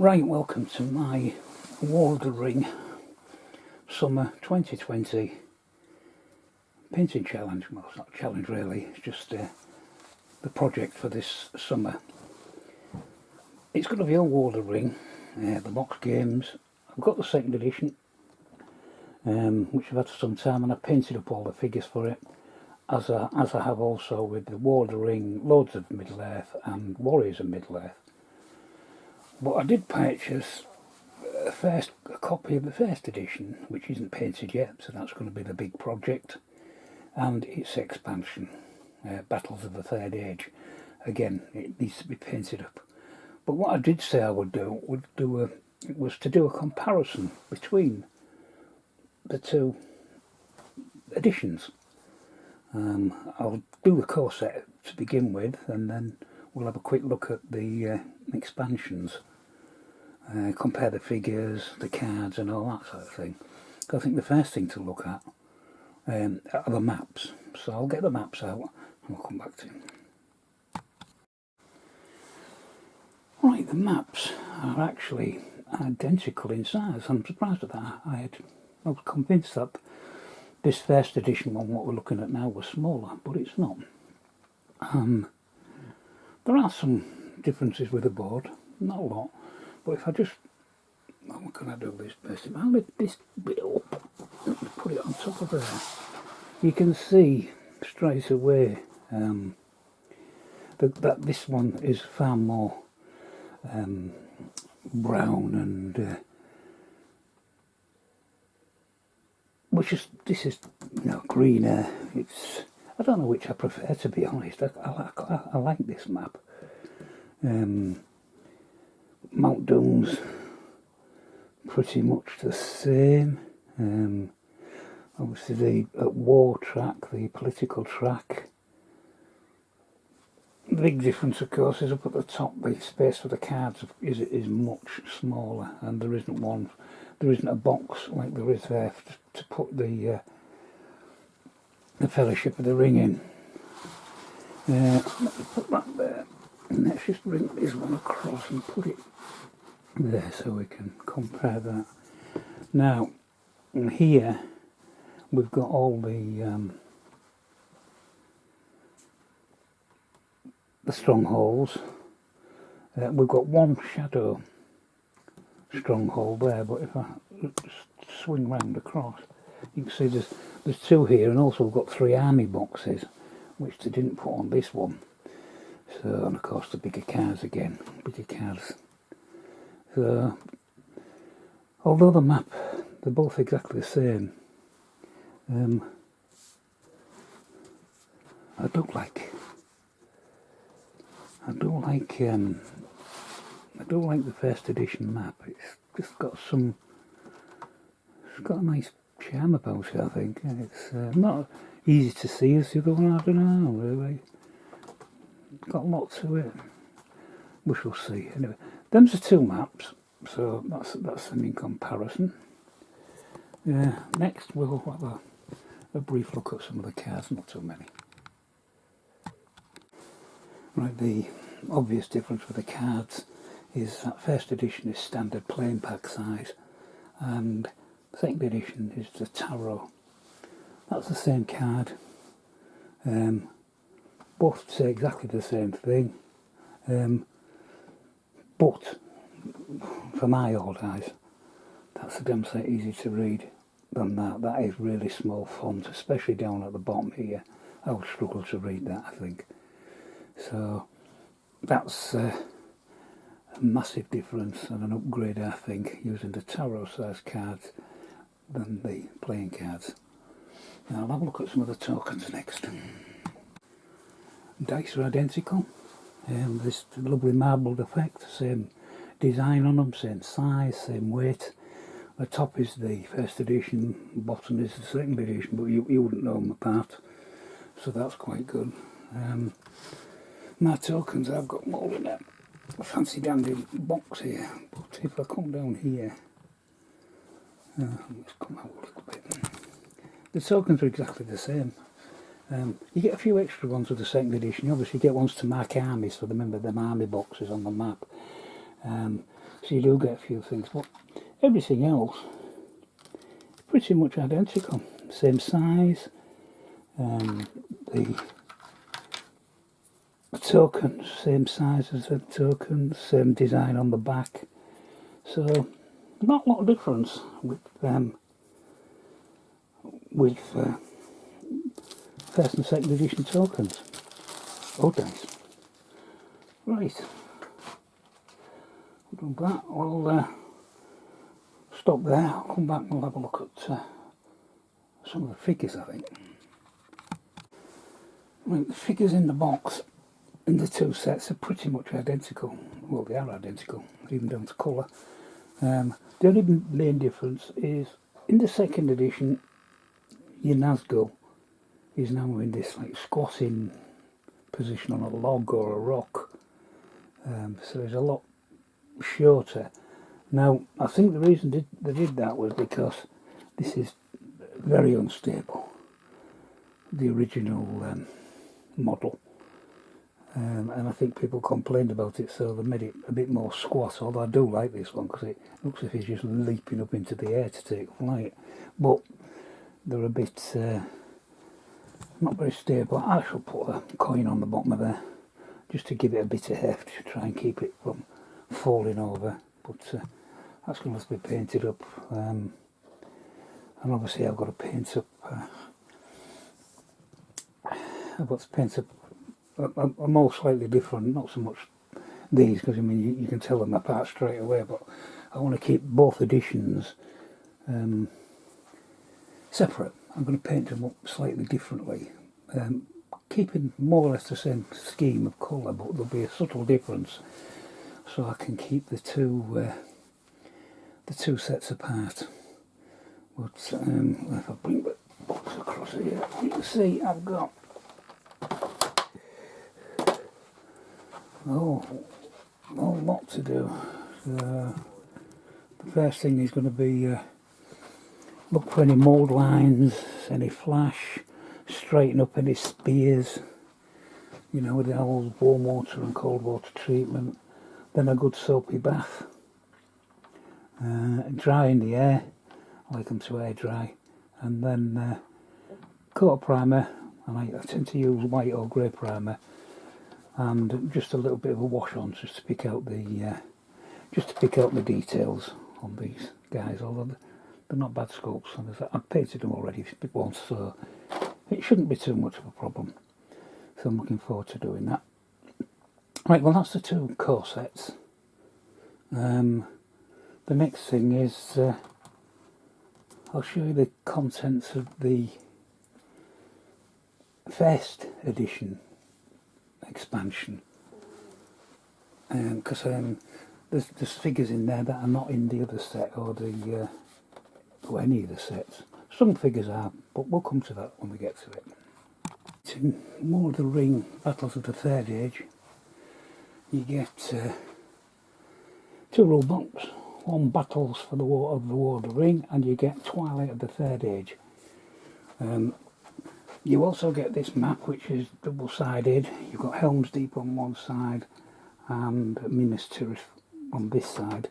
Right, welcome to my Lord of the Ring Summer 2020 painting challenge. Well, it's not a challenge really, it's just the project for this summer. It's going to be on Lord of the Ring, the box games. I've got the second edition, which I've had for some time, and I've painted up all the figures for it, as I have also with the Lord of the Ring, Lords of Middle-earth and Warriors of Middle-earth. But I did purchase a copy of the first edition, which isn't painted yet, so that's going to be the big project, and its expansion, Battles of the Third Age. Again, it needs to be painted up. But what I did say I would do was to do a comparison between the two editions. I'll do the core set to begin with, and then we'll have a quick look at the expansions. Compare the figures, the cards and all that sort of thing. I think the first thing to look at are the maps. So I'll get the maps out and we'll come back to them. Right, the maps are actually identical in size. I'm surprised at that. I was convinced that this first edition one, what we're looking at now, was smaller, but it's not. There are some differences with the board, not a lot. But if I just, what can I do with this person? I'll lift this bit up and put it on top of there. You can see straight away that this one is far more brown and this is greener. It's, I don't know which I prefer, to be honest. I like this map. Mount Doom's pretty much the same. Obviously the war track, the political track. The big difference, of course, is up at the top. The space for the cards is much smaller, and there isn't a box like there is there to put the Fellowship of the Ring in. Let me put that there. And let's just bring this one across and put it there so we can compare that. Now, here we've got all the strongholds. We've got one shadow stronghold there, but if I swing round across, you can see there's two here, and also we've got 3 army boxes, which they didn't put on this one. So, and of course the bigger cards again, So, although the map, they're both exactly the same, I do like the first edition map. It's just got it's got a nice charm about it, I think. It's not easy to see as the other one, I don't know, really. It's got a lot to it. We shall see. Anyway, them's the two maps, so that's them in comparison. Next we'll have a brief look at some of the cards, not too many. Right, the obvious difference with the cards is that first edition is standard plain pack size, and second edition is the tarot. That's the same card. Both say exactly the same thing, but for my old eyes, that's a damn sight easier to read than that. That is really small font, especially down at the bottom here. I would struggle to read that, I think. So that's a massive difference and an upgrade, I think, using the tarot size cards than the playing cards. Now I'll have a look at some of the tokens next. Dice are identical. This lovely marbled effect, same design on them, same size, same weight. The top is the first edition, bottom is the second edition, but you wouldn't know them apart, so that's quite good. My tokens, I've got more in a fancy dandy box here, but if I come down here, let's come out a little bit. The tokens are exactly the same. You get a few extra ones with the second edition. You obviously get ones to mark armies for them army boxes on the map. So you do get a few things, but everything else pretty much identical. Same size, the tokens, same size as the tokens, same design on the back. So not a lot of difference with first and second edition tokens. Oh, nice. Right. We've done that. We'll stop there. I'll come back and we'll have a look at some of the figures, I think. Right, the figures in the box in the two sets are pretty much identical. Well, they are identical, even down to colour. The only main difference is in the second edition, your Nazgul is now in this like squatting position on a log or a rock. So it's a lot shorter. Now, I think the reason they did that was because this is very unstable, the original model. And I think people complained about it, so they made it a bit more squat, although I do like this one because it looks as if he's just leaping up into the air to take flight. But they're a bit not very stable. I shall put a coin on the bottom of there just to give it a bit of heft to try and keep it from falling over. But that's going to have to be painted up, and obviously I've got to paint up are more slightly different, not so much these, because I mean you can tell them apart straight away, but I want to keep both editions separate. I'm going to paint them up slightly differently, keeping more or less the same scheme of colour, but there'll be a subtle difference, so I can keep the two sets apart. But if I bring the box across here, you can see I've got a lot to do. The first thing is going to be look for any mould lines, any flash, straighten up any spears, you know, with the whole warm water and cold water treatment. Then a good soapy bath, dry in the air, I like them to air dry, and then coat of primer, and I tend to use white or grey primer, and just a little bit of a wash on just to pick out the details on these guys, although they're not bad sculpts, and I've painted them already once, so it shouldn't be too much of a problem. So I'm looking forward to doing that. Right, well that's the two core sets. The next thing is I'll show you the contents of the first edition expansion, because there's figures in there that are not in the other set or any of the sets. Some figures are, but we'll come to that when we get to it. It's in Lord of the Ring Battles of the Third Age. You get two rule books, one Battles for the War of the Ring, and you get Twilight of the Third Age. You also get this map, which is double-sided. You've got Helm's Deep on one side and Minas Tirith on this side,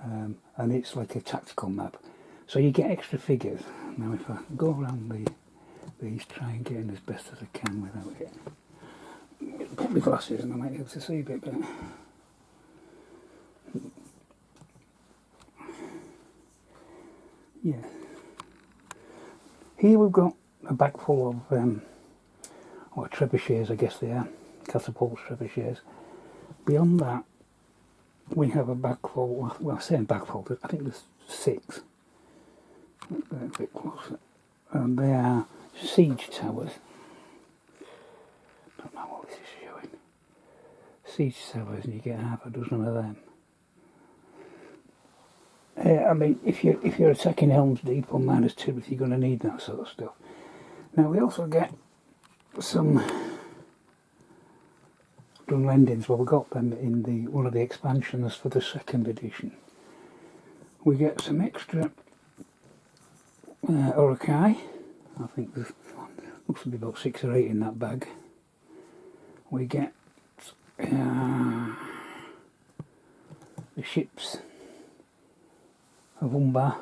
and it's like a tactical map. So you get extra figures. Now if I go around these, try and get in as best as I can without it. Put my glasses and I might be able to see a bit better. Yeah. Here we've got a bag full of trebuchets, I guess they are, catapults, trebuchets. Beyond that, we have a bag full, well I say a bag full, I think there's 6. A bit closer. And they are siege towers. Don't know what this is showing. Siege towers, and you get half a dozen of them. I mean, if you're attacking Helm's Deep or Minas Tirith, you're going to need that sort of stuff. Now we also get some Dunlendings. Well, we got them in one of the expansions for the second edition. We get some extra Uruk-hai. I think there's looks to be about 6 or 8 in that bag. We get the ships of Umbar,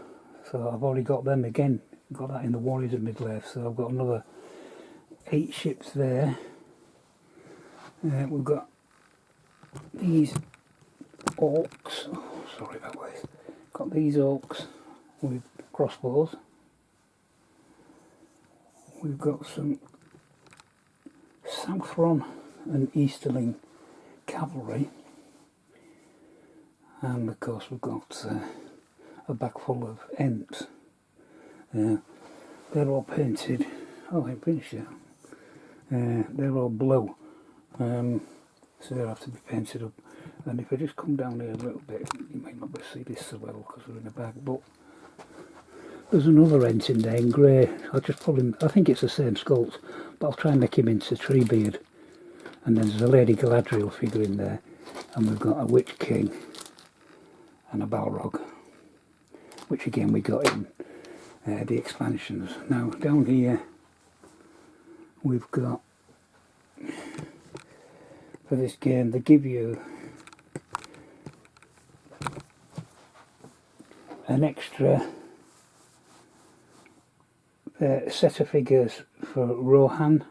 so I've already got them again, got that in the Warriors of Middle-earth, so I've got another 8 ships there. We've got these orcs, oh, sorry about this, got these orcs with crossbows. We've got some Southron and Easterling cavalry, and of course we've got a bag full of Ents. They're all painted, oh I finished it, they're all blue, so they'll have to be painted up. And if I just come down here a little bit, you might not be able to see this so well because we're in a bag, but there's another Ent in there in grey. I think it's the same sculpt, but I'll try and make him into Treebeard. And then there's a Lady Galadriel figure in there, and we've got a Witch King and a Balrog, which again we got in the expansions. Now down here we've got, for this game they give you an extra set of figures for Rohan,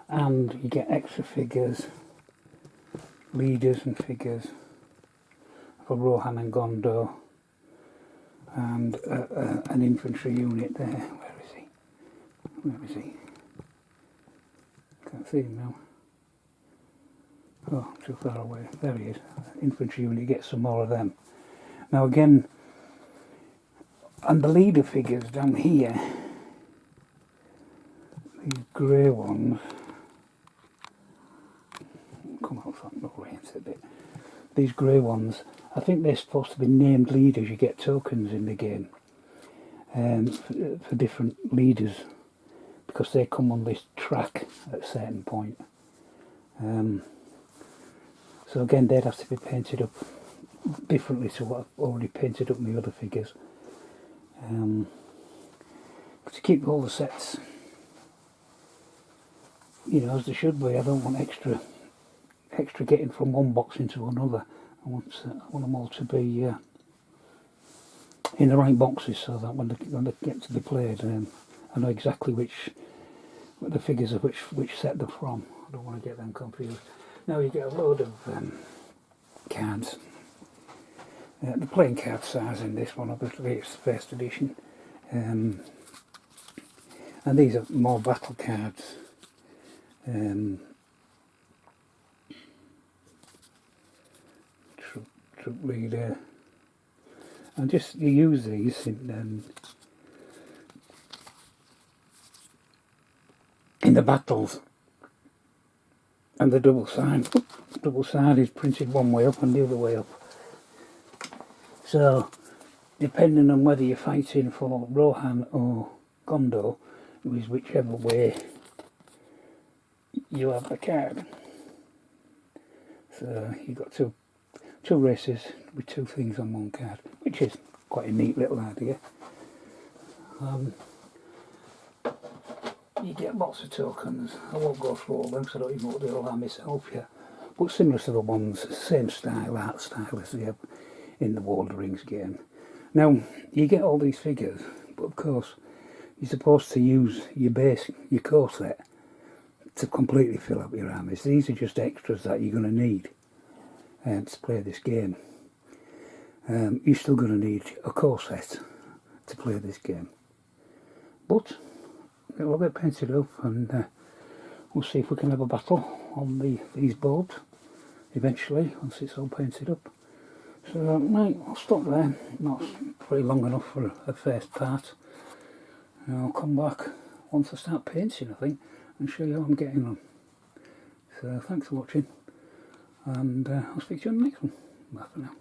and you get extra figures, leaders and figures for Rohan and Gondor, and an infantry unit there. Where is he? Where is he? Can't see him now. Oh, too far away. There he is. Infantry unit, you get some more of them. Now again, and the leader figures down here, these grey ones, come out from the way a bit. These grey ones, I think they're supposed to be named leaders. You get tokens in the game for different leaders, because they come on this track at a certain point. So again, they'd have to be painted up differently to what I've already painted up my other figures. To keep all the sets, you know, as they should be. I don't want extra getting from one box into another. I want them all to be in the right boxes, so that when they get to be played, I know exactly which the figures of which set they're from. I don't want to get them confused. Now you get a load of cards. The playing card size in this one, obviously it's the first edition, and these are more battle cards. Troop leader, and just you use these in the battles, and the double side is printed one way up and the other way up. So depending on whether you're fighting for Rohan or Gondor, is whichever way you have the card. So you've got two races with 2 things on one card, which is quite a neat little idea. You get lots of tokens. I won't go through all them, so I don't even know what they all are myself yet. But similar to the ones, same style, art style as they have in the Lord of the Rings game. Now, you get all these figures, but of course, you're supposed to use your base, your core set, to completely fill up your armies. These are just extras that you're going to need to play this game. You're still going to need a core set to play this game. But it'll get painted up, and we'll see if we can have a battle on these boards eventually, once it's all painted up. So right, I'll stop there. Not very long enough for a first part. And I'll come back once I start painting, I think, and show you how I'm getting on. So thanks for watching, and I'll speak to you on the next one. Bye for now.